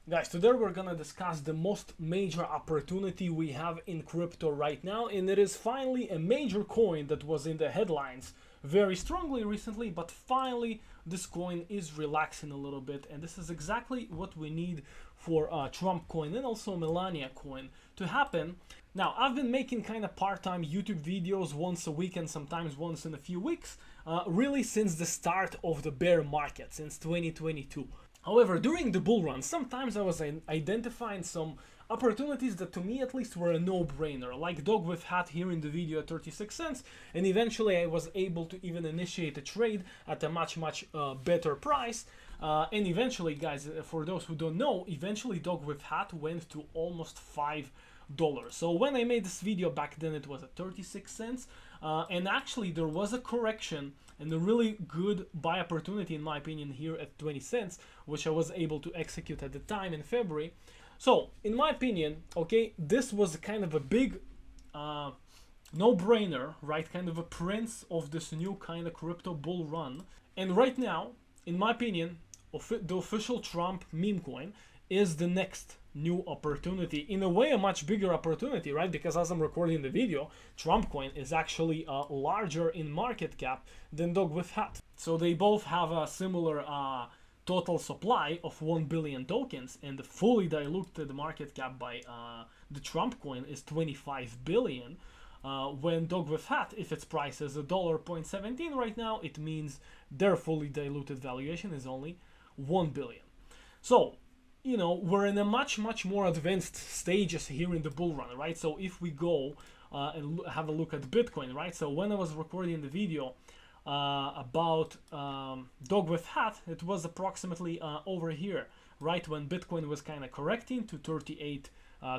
Guys, today we're gonna discuss the most major opportunity we have in crypto right now, and it is finally a major coin that was in the headlines very strongly recently, but finally this coin is relaxing a little bit, and this is exactly what we need for Trump coin and also Melania coin to happen. Now, I've been making kind of part-time YouTube videos once a week and sometimes once in a few weeks, really since the start of the bear market, since 2022. However, during the bull run, sometimes I was identifying some opportunities that to me at least were a no-brainer, like dog with hat here in the video at 36 cents, and eventually I was able to even initiate a trade at a much better price. And eventually, guys, for those who don't know, eventually dog with hat went to almost $5. So when I made this video back then, it was at 36 cents, and actually there was a correction and a really good buy opportunity in my opinion here at 20 cents, which I was able to execute at the time in February. So in my opinion, okay, this was kind of a big no-brainer, right? Kind of a prince of this new kind of crypto bull run. And right now, in my opinion, the official Trump meme coin is the next new opportunity, in a way a much bigger opportunity, right? Because as I'm recording the video, Trump coin is actually larger in market cap than dog with hat. So they both have a similar total supply of 1 billion tokens, and the fully diluted market cap by the Trump coin is 25 billion. When dog with hat, if its price is $1.17 right now, it means their fully diluted valuation is only 1 billion. So, you know, we're in a much more advanced stages here in the bull run, right? So if we go and have a look at Bitcoin, right? So when I was recording the video about dog with hat, it was approximately over here, right? When Bitcoin was kind of correcting to 38,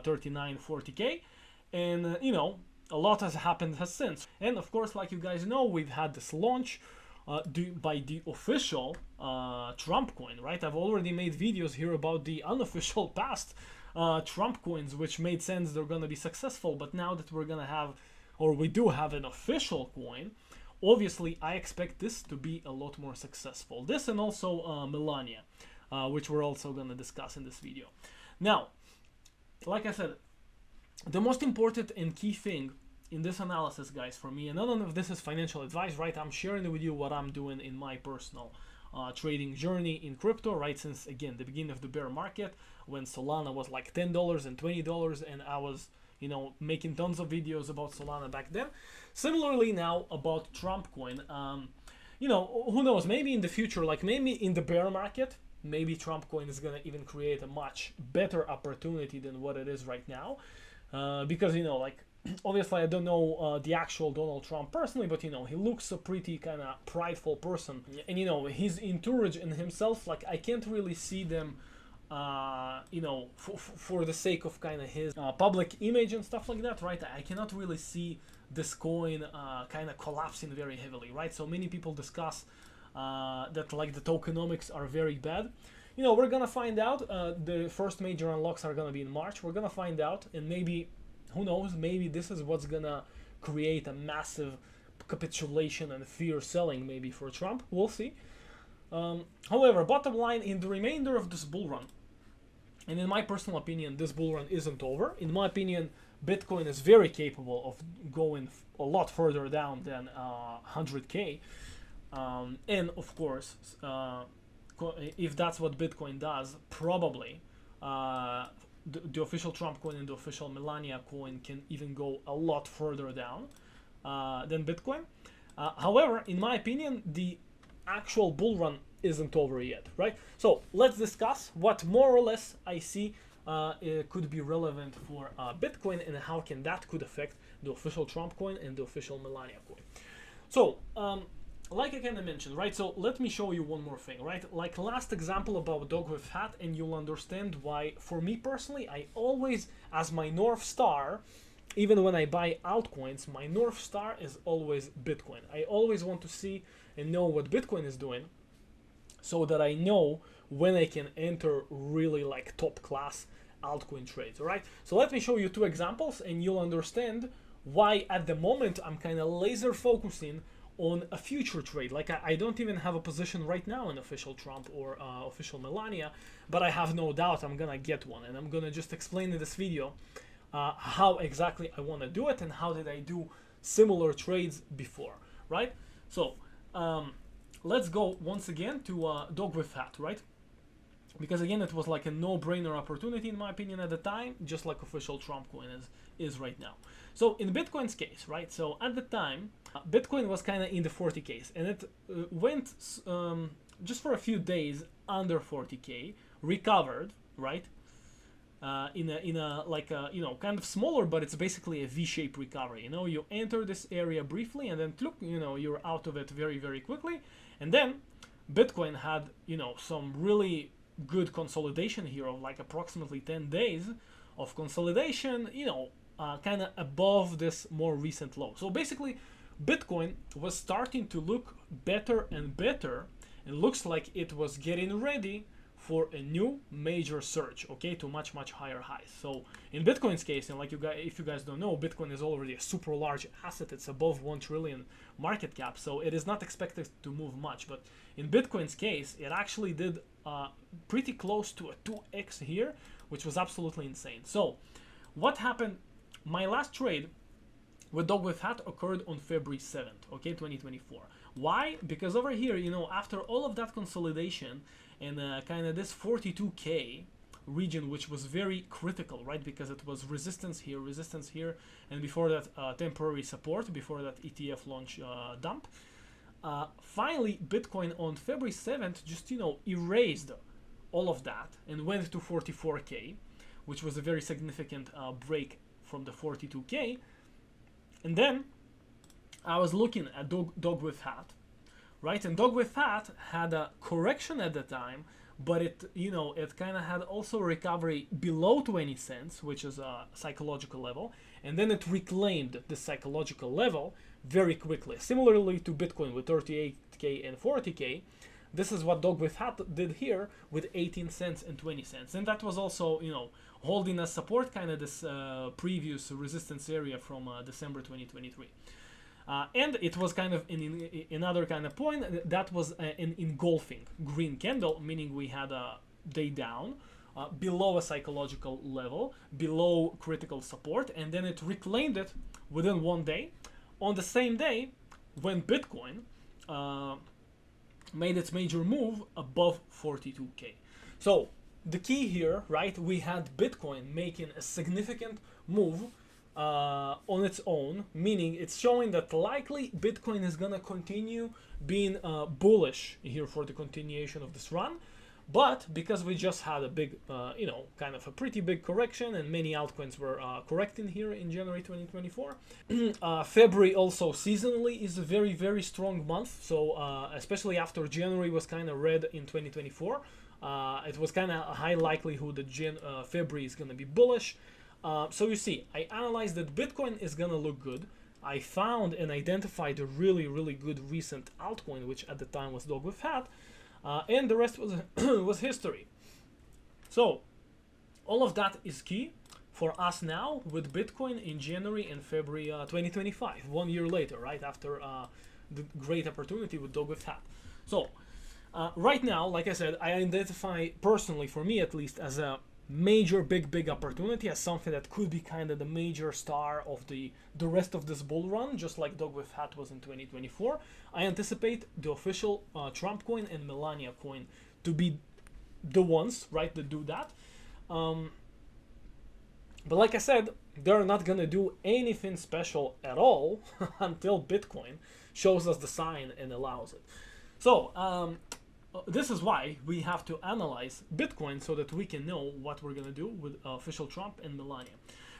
39, 40K. And, you know, a lot has happened since. And of course, like you guys know, we've had this launch by the official Trump coin, right? I've already made videos here about the unofficial past Trump coins, which made sense they're gonna be successful. But now that we're gonna have, or we do have an official coin, obviously I expect this to be a lot more successful. This and also Melania, which we're also gonna discuss in this video. Now, like I said, the most important and key thing in this analysis, guys, for me, and none of this is financial advice, right? I'm sharing with you what I'm doing in my personal trading journey in crypto, right? Since, again, the beginning of the bear market, when Solana was like $10 and $20, and I was, you know, making tons of videos about Solana back then. Similarly now about Trump coin, you know, who knows, maybe in the future, like maybe in the bear market, maybe Trump coin is gonna even create a much better opportunity than what it is right now. Because, you know, like, obviously I don't know the actual Donald Trump personally, but, you know, he looks a pretty kind of prideful person, and, you know, his entourage and himself, like, I can't really see them you know, for the sake of kind of his public image and stuff like that, right? I cannot really see this coin kind of collapsing very heavily, right? So many people discuss that like the tokenomics are very bad. You know, we're gonna find out. The first major unlocks are gonna be in March. We're gonna find out, and maybe, who knows, maybe this is what's gonna create a massive capitulation and fear selling maybe for Trump. We'll see. However, bottom line, in the remainder of this bull run, and in my personal opinion, this bull run isn't over. In my opinion, Bitcoin is very capable of going a lot further down than 100K. And of course, if that's what Bitcoin does, probably the official Trump coin and the official Melania coin can even go a lot further down than Bitcoin. However, in my opinion, the actual bull run isn't over yet, right? So let's discuss what more or less I see could be relevant for Bitcoin, and how can that could affect the official Trump coin and the official Melania coin. So like I kind of mentioned, right? So let me show you one more thing, right? Like last example about dog with hat, and you'll understand why, for me personally, I always, as my North Star, even when I buy altcoins, my North Star is always Bitcoin. I always want to see and know what Bitcoin is doing, so that I know when I can enter really like top class altcoin trades, all right? So let me show you two examples, and you'll understand why at the moment I'm kind of laser focusing on a future trade. Like I don't even have a position right now in official Trump or official Melania, but I have no doubt I'm gonna get one, and I'm gonna just explain in this video how exactly I want to do it and how did I do similar trades before, right? So let's go once again to dog with hat, right? Because again, it was like a no-brainer opportunity in my opinion at the time, just like official Trump coin is right now. So in Bitcoin's case, right? So at the time, Bitcoin was kind of in the 40Ks, and it went just for a few days under 40K, recovered, right? In a like a, you know, kind of smaller, but it's basically a V-shaped recovery. You know, you enter this area briefly, and then look, you know, you're out of it very, very quickly, and then Bitcoin had, you know, some really good consolidation here of like approximately 10 days of consolidation, you know, kind of above this more recent low. So basically Bitcoin was starting to look better and better, and looks like it was getting ready for a new major surge, okay, to much higher highs. So in Bitcoin's case, and like you guys, if you guys don't know, Bitcoin is already a super large asset. It's above 1 trillion market cap, so it is not expected to move much. But in Bitcoin's case, it actually did pretty close to a 2x here, which was absolutely insane. So what happened? My last trade with dog with hat occurred on February 7th, okay, 2024. Why? Because over here, you know, after all of that consolidation and kind of this 42K region, which was very critical, right? Because it was resistance here, and before that temporary support, before that ETF launch dump. Finally, Bitcoin on February 7th just, you know, erased all of that and went to 44K, which was a very significant break from the 42K. And then I was looking at dog with hat, right? And dog with hat had a correction at the time, but it, you know, it kind of had also a recovery below 20 cents, which is a psychological level, and then it reclaimed the psychological level very quickly. Similarly to Bitcoin with 38K and 40K, this is what dog with hat did here with 18 cents and 20 cents, and that was also, you know, holding as support kind of this previous resistance area from December 2023. And it was kind of in another kind of point that was an engulfing green candle, meaning we had a day down below a psychological level, below critical support, and then it reclaimed it within 1 day. On the same day when Bitcoin made its major move above 42K. So the key here, right, we had Bitcoin making a significant move on its own, meaning it's showing that likely Bitcoin is gonna continue being bullish here for the continuation of this run. But because we just had a big, you know, kind of a pretty big correction, and many altcoins were correcting here in January 2024. February also seasonally is a very, very strong month. So especially after January was kind of red in 2024, it was kind of a high likelihood that February is going to be bullish. So you see, I analyzed that Bitcoin is going to look good. I found and identified a really, really good recent altcoin, which at the time was dog with hat. And the rest was was history. So all of that is key for us now with Bitcoin in January and February 2025, 1 year later, right after the great opportunity with dog with hat. So right now, like I said, I identify personally, for me at least, as a major big opportunity, as something that could be kind of the major star of the rest of this bull run, just like dog with hat was in 2024. I anticipate the official Trump coin and Melania coin to be the ones, right, that do that. But like I said, they're not gonna do anything special at all until Bitcoin shows us the sign and allows it. So this is why we have to analyze Bitcoin so that we can know what we're gonna do with official Trump and Melania.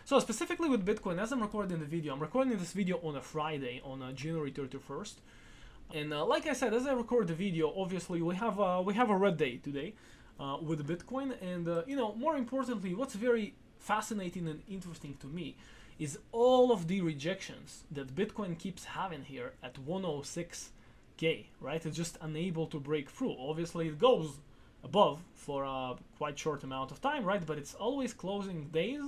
So specifically with Bitcoin, as I'm recording the video, I'm recording this video on a Friday, on January 31st. And like I said, as I record the video, obviously we have a red day today with Bitcoin. And you know, more importantly, what's very fascinating and interesting to me is all of the rejections that Bitcoin keeps having here at 106K, right? It's just unable to break through. Obviously it goes above for a quite short amount of time, right? But it's always closing days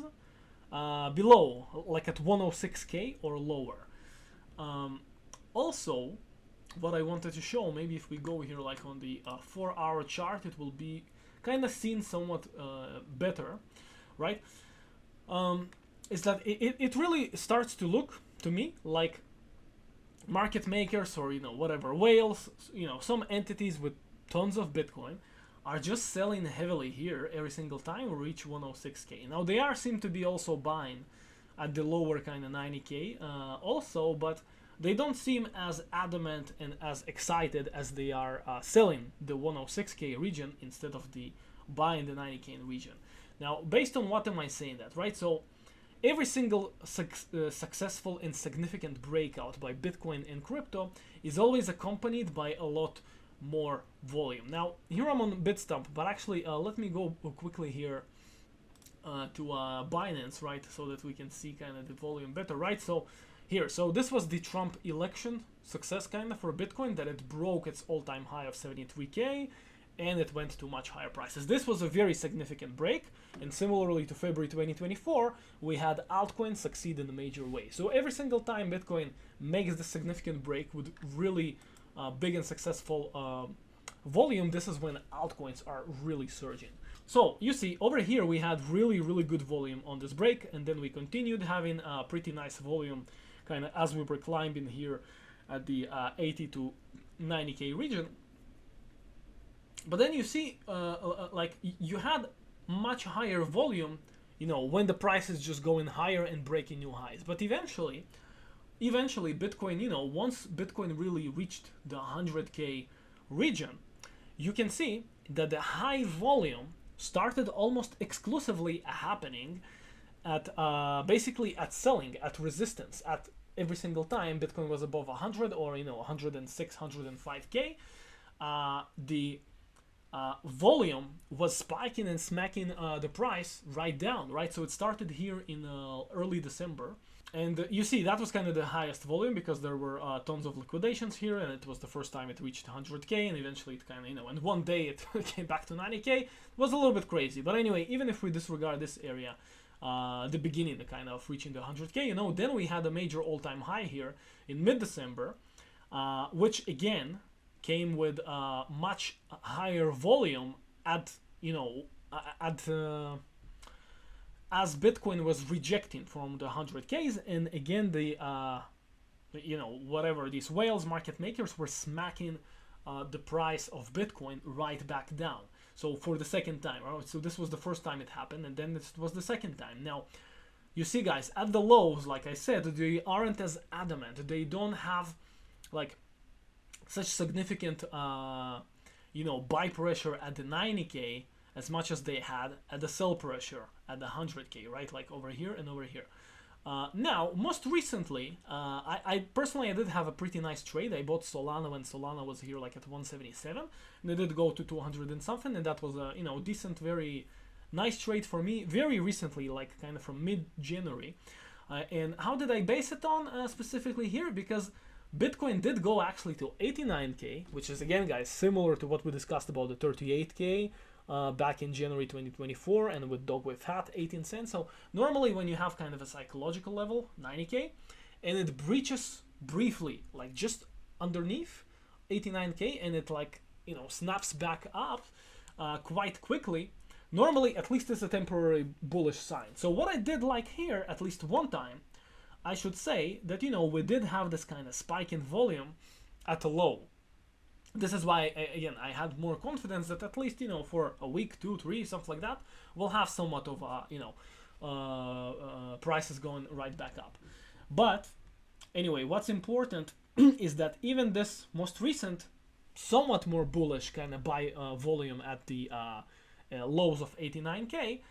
below, like at 106K or lower. Also, what I wanted to show, maybe if we go here like on the 4-hour chart, it will be kind of seen somewhat better, right? Is that it really starts to look to me like market makers, or whatever, whales, some entities with tons of Bitcoin are just selling heavily here every single time we reach 106k. Now they seem to be also buying at the lower kind of 90k also, but they don't seem as adamant and as excited as they are selling the 106k region instead of the buying the 90k region. Now, based on what am I saying that, right? So every single successful and significant breakout by Bitcoin and crypto is always accompanied by a lot more volume. Now, here I'm on Bitstamp, but actually let me go quickly here to Binance, right, so that we can see kind of the volume better, right? So here, so this was the Trump election success kind of for Bitcoin, that it broke its all-time high of 73k and it went to much higher prices. This was a very significant break, and similarly to February 2024, we had altcoins succeed in a major way. So every single time Bitcoin makes the significant break with really big and successful volume, this is when altcoins are really surging. So you see over here we had really good volume on this break, and then we continued having a pretty nice volume kind of as we were climbing here at the 80 to 90k region. But then you see like you had much higher volume, when the price is just going higher and breaking new highs. But eventually Bitcoin, once Bitcoin really reached the 100k region, you can see that the high volume started almost exclusively happening at basically at selling, at resistance, at every single time Bitcoin was above 100 or 106, 105k. The volume was spiking and smacking the price right down, right? So it started here in early December. And you see, that was kind of the highest volume because there were tons of liquidations here, and it was the first time it reached 100k, and eventually it kind of, and one day it came back to 90k. It was a little bit crazy. But anyway, even if we disregard this area, the beginning, the kind of reaching the 100k, then we had a major all-time high here in mid-December, which again came with much higher volume as Bitcoin was rejecting from the 100Ks, and again the whatever these whales, market makers, were smacking the price of Bitcoin right back down. So for the second time, right? So this was the first time it happened, and then this was the second time. Now, you see, guys, at the lows, like I said, they aren't as adamant. They don't have like such significant buy pressure at the 90k as much as they had at the sell pressure at the 100k, right? Like over here and over here. Now, most recently, I personally did have a pretty nice trade. I bought Solana when Solana was here like at 177, and it did go to 200 and something, and that was a decent, very nice trade for me very recently, like kind of from mid-January. And how did I base it on specifically here? Because Bitcoin did go actually to 89k, which is again, guys, similar to what we discussed about the 38k back in January 2024, and with dog with hat 18 cents. So normally when you have kind of a psychological level 90k and it breaches briefly like just underneath 89k and it like snaps back up quite quickly, normally at least it's a temporary bullish sign. So what I did like here at least one time, I should say that we did have this kind of spike in volume at a low. This is why, again, I had more confidence that at least, for a week, 2, 3, something like that, we'll have somewhat of, prices going right back up. But anyway, what's important is that even this most recent, somewhat more bullish kind of buy volume at the lows of 89k,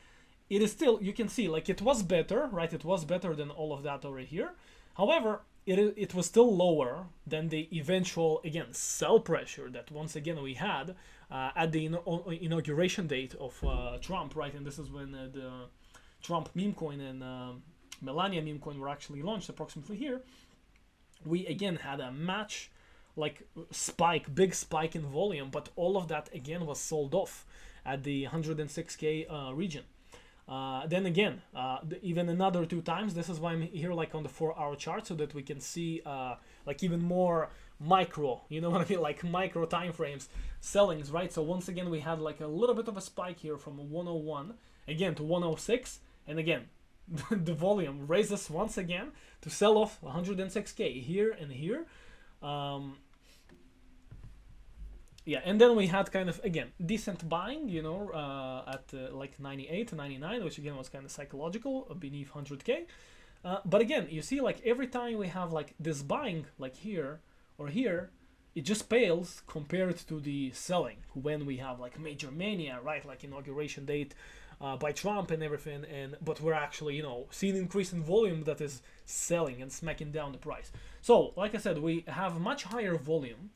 it is still, you can see, like it was better, right? It was better than all of that over here. However, it was still lower than the eventual, again, sell pressure that once again we had at the inauguration date of Trump, right? And this is when the Trump Memecoin and Melania Memecoin were actually launched approximately here. We again had a match, like big spike in volume, but all of that again was sold off at the 106k region. Then again, even another 2 times. This is why I'm here like on the 4-hour chart, so that we can see like even more micro, you know what I mean, like micro time frames sellings, right? So once again we had like a little bit of a spike here from 101 again to 106, and again the volume raises once again to sell off 106k here and here. Yeah, and then we had kind of again decent buying, you know, at like 98 to 99, which again was kind of psychological beneath 100k. But again, you see, like every time we have like this buying, like here or here, it just pales compared to the selling when we have like major mania, right? Like inauguration date by Trump and everything, and but we're actually, you know, seeing increase in volume that is selling and smacking down the price. So, like I said, we have much higher volume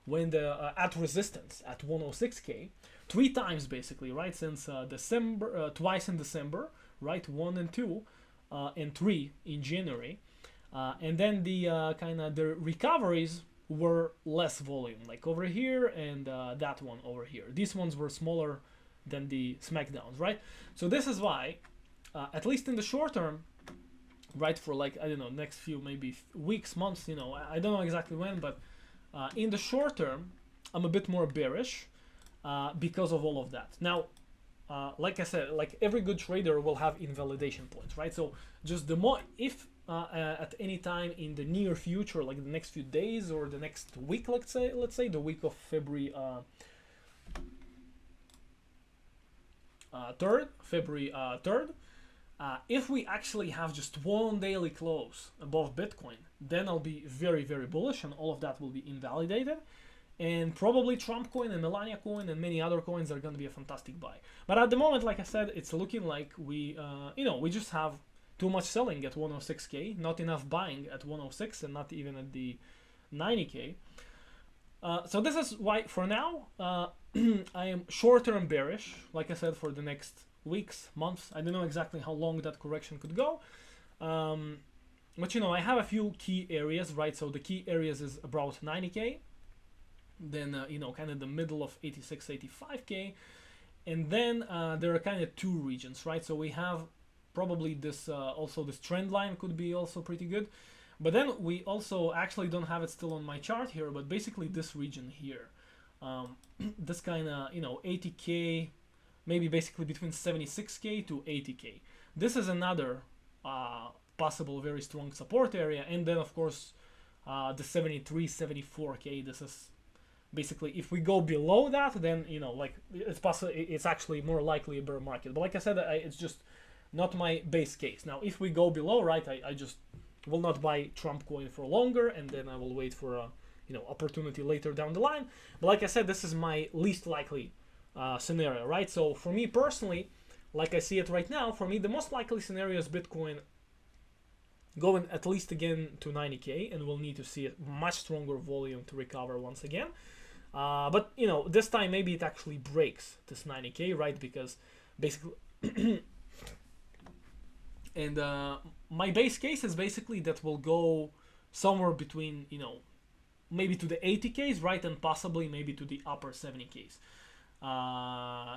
when the at resistance at 106k, 3 times basically, right? Since December, twice in December, right? 1 and 2, and 3 in January. And then the kind of the recoveries were less volume, like over here and that one over here. These ones were smaller than the smackdowns, right? So this is why, at least in the short term, right, for like, I don't know, next few maybe weeks, months, you know, I don't know exactly when, but in the short term, I'm a bit more bearish because of all of that. Now, like I said, like every good trader will have invalidation points, right? So just the more, if at any time in the near future, like the next few days or the next week, let's say the week of February 3rd, if we actually have just one daily close above Bitcoin, then I'll be very, very bullish, and all of that will be invalidated. And probably Trump coin and Melania coin and many other coins are going to be a fantastic buy. But at the moment, like I said, it's looking like we, you know, we just have too much selling at 106k, not enough buying at 106, and not even at the 90k. So this is why, for now, I am short-term bearish, like I said, for the next weeks, months. I don't know exactly how long that correction could go. But, you know, I have a few key areas, right? So the key areas is about 90k. Then, you know, kind of the middle of 86, 85k. And then there are kind of two regions, right? So we have probably this, also this trend line could be also pretty good. But then we also actually don't have it still on my chart here, but basically this region here, this kind of, you know, 80k, maybe basically between 76k to 80k. This is another possible very strong support area. And then of course the 73, 74k, this is basically, if we go below that, then, you know, like it's possible, it's actually more likely a bear market. But like I said, it's just not my base case. Now, if we go below, right, I just will not buy Trump coin for longer, and then I will wait for a, you know, opportunity later down the line. But like I said, this is my least likely scenario, right? So for me personally, like I see it right now, for me the most likely scenario is Bitcoin going at least again to 90k, and we'll need to see a much stronger volume to recover once again. But, you know, this time maybe it actually breaks this 90k, right? Because basically and my base case is basically that we'll go somewhere between, you know, maybe to the 80ks, right, and possibly maybe to the upper 70ks,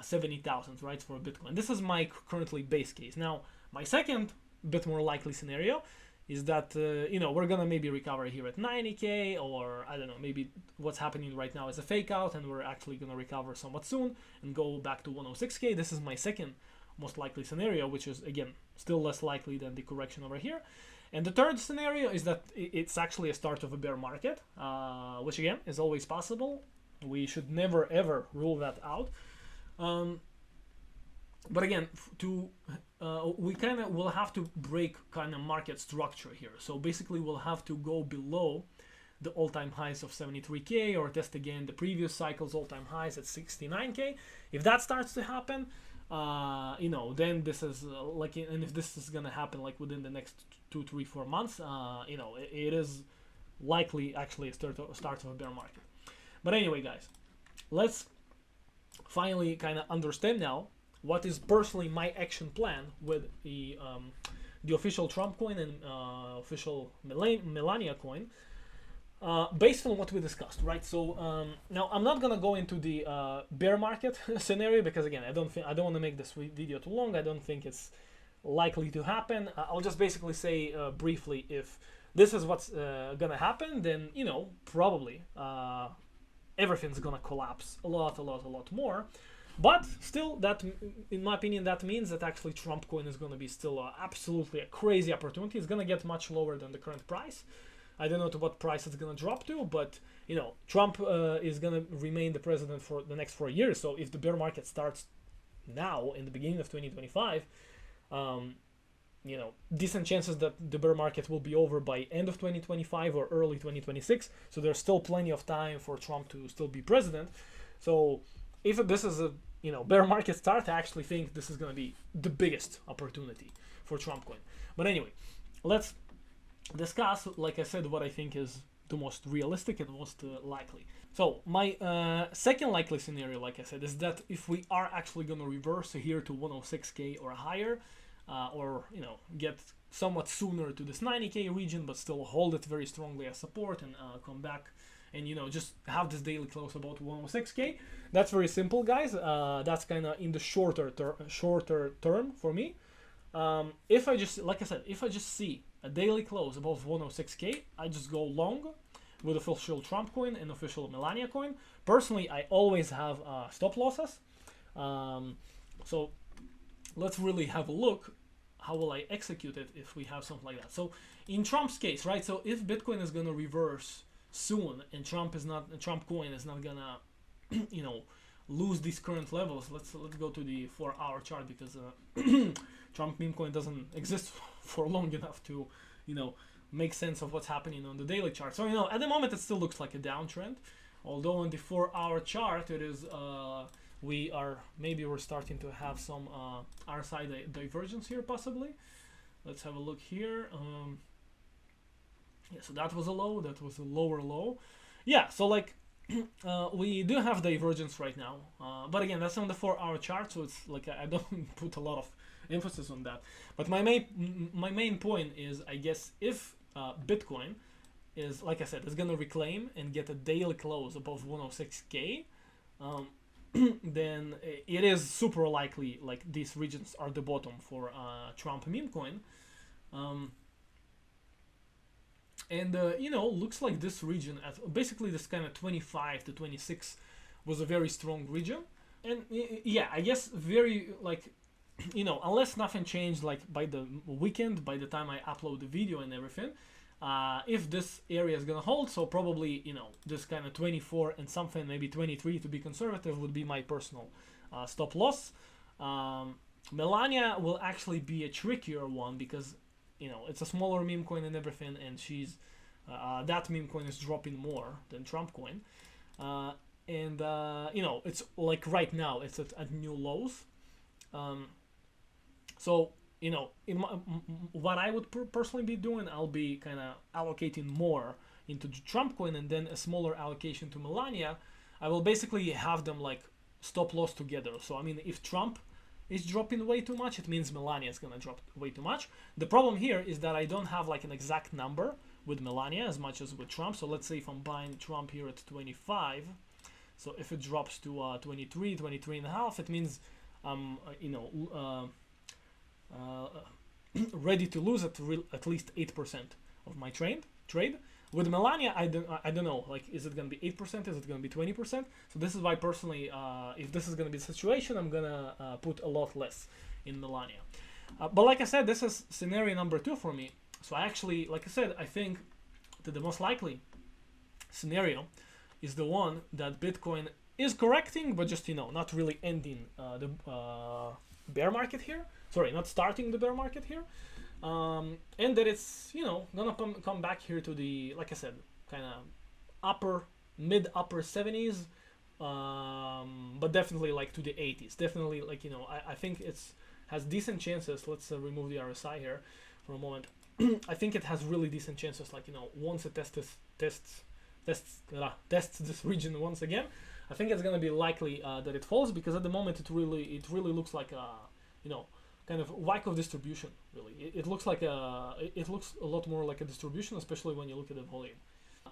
70,000, right, for Bitcoin. This is my currently base case. Now, my second bit more likely scenario is that, you know, we're gonna maybe recover here at 90k, or I don't know, maybe what's happening right now is a fake out and we're actually gonna recover somewhat soon and go back to 106k. This is my second most likely scenario, which is again still less likely than the correction over here. And the third scenario is that it's actually a start of a bear market, which again is always possible. We should never ever rule that out. But again, we kind of will have to break kind of market structure here. So basically we'll have to go below the all-time highs of 73k, or test again the previous cycle's all-time highs at 69k. If that starts to happen, you know, then this is like, and if this is gonna happen like within the next 2, 3, 4 months, you know, it is likely actually a start of a bear market. But anyway, guys, let's finally kind of understand now what is personally my action plan with the official Trump coin and official Melania coin. based on what we discussed, right? So now I'm not gonna go into the bear market scenario because again, I don't want to make this video too long. I don't think it's likely to happen. I'll just basically say briefly, if this is what's gonna happen, then probably everything's gonna collapse a lot more. But still, that, in my opinion, that means that actually Trump coin is gonna be still absolutely a crazy opportunity. It's gonna get much lower than the current price. I don't know to what price it's gonna drop to, but Trump is gonna remain the president for the next 4 years. So if the bear market starts now in the beginning of 2025, decent chances that the bear market will be over by end of 2025 or early 2026. So there's still plenty of time for Trump to still be president. So if this is a bear market start, I actually think this is gonna be the biggest opportunity for Trump coin. But anyway, let's discuss, like I said, what I think is the most realistic and most likely. So my second likely scenario, like I said, is that if we are actually going to reverse here to 106k or higher, or get somewhat sooner to this 90k region, but still hold it very strongly as support and come back and just have this daily close about 106k. That's very simple, guys. That's kind of in the shorter term for me. If I just, like I said, if I just see a daily close above 106k, I just go long with official Trump coin and official Melania coin. Personally, I always have stop losses. So let's really have a look. How will I execute it if we have something like that? So in Trump's case, right? So if Bitcoin is gonna reverse soon and Trump coin is not gonna, lose these current levels. Let's go to the 4-hour chart because Trump meme coin doesn't exist for long enough to, make sense of what's happening on the daily chart. So at the moment it still looks like a downtrend, although on the 4-hour chart it is we're starting to have some RSI divergence here possibly. Let's have a look here. Yeah, so that was a low, that was a lower low. Yeah, so like we do have divergence right now, but again, that's on the 4-hour chart, so it's like I don't put a lot of emphasis on that. But my main point is, I guess, if Bitcoin is, like I said, is gonna reclaim and get a daily close above 106k, then it is super likely like these regions are the bottom for Trump meme coin. Looks like this region at basically this kind of 25 to 26 was a very strong region. And yeah, I guess very like, unless nothing changed like by the weekend, by the time I upload the video and everything, if this area is gonna hold, so probably, this kind of 24 and something, maybe 23 to be conservative would be my personal stop loss. Melania will actually be a trickier one because it's a smaller meme coin and everything, and she's that meme coin is dropping more than Trump coin, it's like right now it's at new lows. So what I would personally be doing, I'll be kind of allocating more into the Trump coin and then a smaller allocation to Melania. I will basically have them like stop loss together. So I mean, if Trump is dropping way too much, it means Melania is gonna drop way too much. The problem here is that I don't have like an exact number with Melania as much as with Trump. So let's say if I'm buying Trump here at 25, so if it drops to 23 and a half, it means I'm ready to lose at least 8% of my trade. With Melania, I don't know, like, is it gonna be 8%? Is it gonna be 20%? So this is why personally, if this is gonna be the situation, I'm gonna put a lot less in Melania. But like I said, this is scenario number 2 for me. So I actually, like I said, I think that the most likely scenario is the one that Bitcoin is correcting, but just not really ending the bear market here. Sorry, not starting the bear market here. And that it's gonna come back here to the, like I said, kind of mid-upper 70s, but definitely like to the 80s. Definitely like I think it's has decent chances. Let's remove the RSI here for a moment. I think it has really decent chances. Like once it tests this region once again, I think it's gonna be likely that it falls, because at the moment it really looks like a kind of lack of distribution. Really, it looks like it looks a lot more like a distribution, especially when you look at the volume.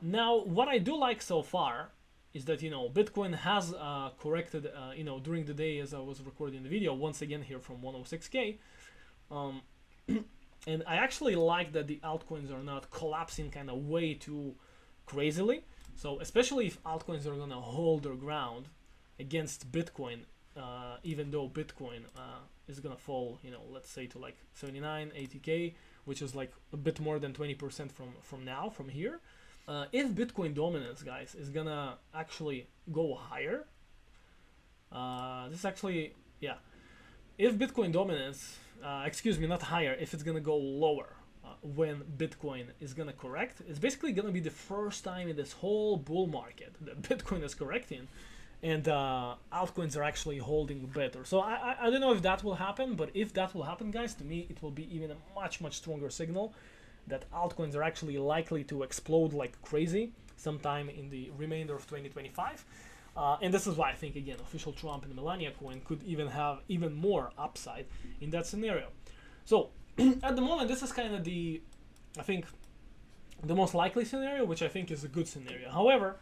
Now, what I do like so far is that, you know, Bitcoin has corrected, you know, during the day as I was recording the video, once again here from 106K. Um, and I actually like that the altcoins are not collapsing kind of way too crazily. So especially if altcoins are gonna hold their ground against Bitcoin, even though Bitcoin is gonna fall, you know, let's say to like 79, 80K, which is like a bit more than 20% from here. If Bitcoin dominance, guys, is gonna actually go higher, this actually, yeah, if Bitcoin dominance, excuse me, not higher, if it's gonna go lower when Bitcoin is gonna correct, it's basically gonna be the first time in this whole bull market that Bitcoin is correcting and altcoins are actually holding better. So I don't know if that will happen, but if that will happen, guys, to me it will be even a much stronger signal that altcoins are actually likely to explode like crazy sometime in the remainder of 2025. And this is why I think, again, official Trump and Melania coin could even have even more upside in that scenario. So at the moment, this is kind of the, I think, the most likely scenario, which I think is a good scenario. However,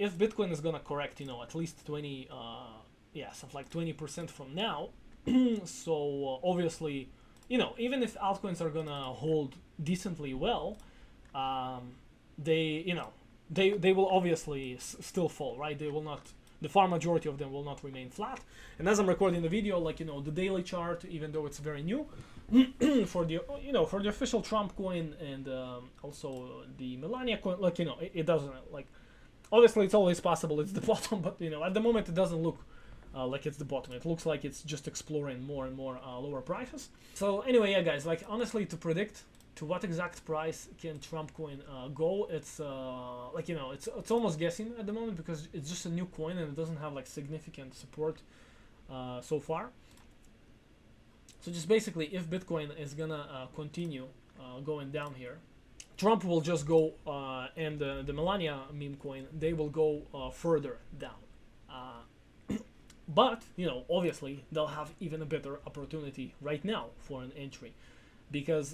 if Bitcoin is gonna correct, you know, at least 20, yeah, something like 20% from now, so obviously, you know, even if altcoins are gonna hold decently well, they, you know, they will obviously still fall, right? They will not, the far majority of them will not remain flat. And as I'm recording the video, like, you know, the daily chart, even though it's very new, for the, you know, for the official Trump coin and also the Melania coin, like, you know, it doesn't, like, obviously it's always possible it's the bottom, but, you know, at the moment it doesn't look like it's the bottom. It looks like it's just exploring more and more lower prices. So anyway, yeah, guys, like, honestly, to predict to what exact price can Trump coin go, it's like, you know, it's almost guessing at the moment because it's just a new coin and it doesn't have like significant support so far. So just basically, if Bitcoin is gonna continue going down here, Trump will just go and the Melania meme coin, they will go further down. But, you know, obviously they'll have even a better opportunity right now for an entry because,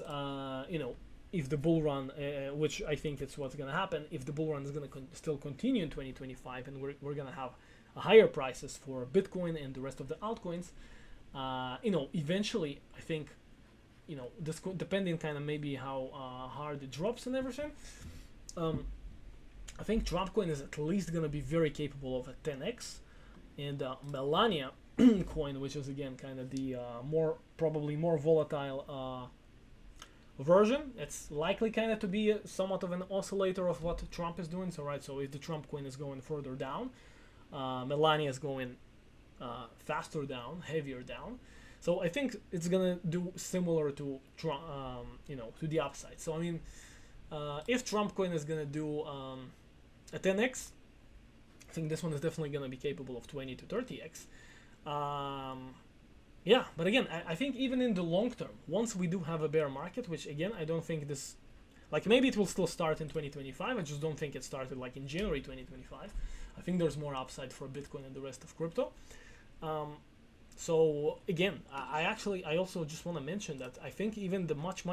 you know, if the bull run, which I think it's what's going to happen, if the bull run is going to still continue in 2025 and we're going to have higher prices for Bitcoin and the rest of the altcoins, you know, eventually I think, you know, this depending kind of maybe how hard it drops and everything, I think Trump coin is at least going to be very capable of a 10x. And Melania coin, which is again kind of the probably more volatile version, it's likely kind of to be somewhat of an oscillator of what Trump is doing. So right, so if the Trump coin is going further down, Melania is going faster down, heavier down. So I think it's gonna do similar to Trump, you know, to the upside. So I mean, if Trump coin is gonna do a 10x, I think this one is definitely going to be capable of 20 to 30x. Yeah, but again, I think even in the long term, once we do have a bear market, which again, I don't think this, like maybe it will still start in 2025, I just don't think it started like in January 2025. I think there's more upside for Bitcoin and the rest of crypto. So again, I also just want to mention that I think even the much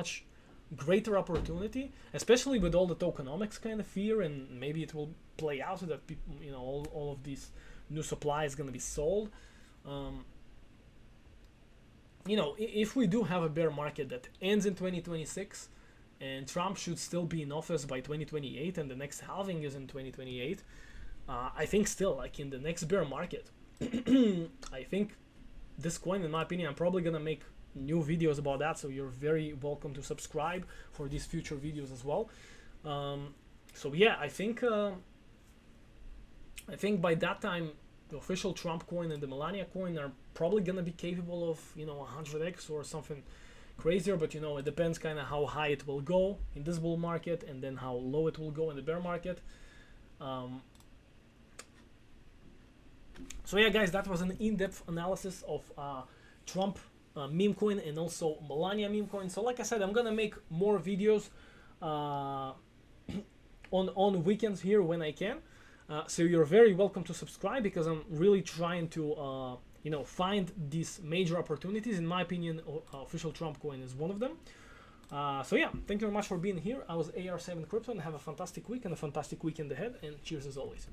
greater opportunity, especially with all the tokenomics kind of fear, and maybe it will play out so that people, you know, all of these new supply is going to be sold. You know, if we do have a bear market that ends in 2026 and Trump should still be in office by 2028 and the next halving is in 2028, I think still, like in the next bear market, I think this coin, in my opinion, I'm probably going to make new videos about that, so you're very welcome to subscribe for these future videos as well. So yeah, I think by that time the official Trump coin and the Melania coin are probably gonna be capable of, you know, 100x or something crazier, but you know, it depends kind of how high it will go in this bull market and then how low it will go in the bear market. So yeah, guys, that was an in-depth analysis of Trump meme coin and also Melania meme coin. So like I said, I'm gonna make more videos on weekends here when I can. So you're very welcome to subscribe because I'm really trying to you know, find these major opportunities. In my opinion, official Trump coin is one of them. So yeah, thank you very much for being here. I was AR7 Crypto, and have a fantastic week and a fantastic weekend ahead, and cheers as always.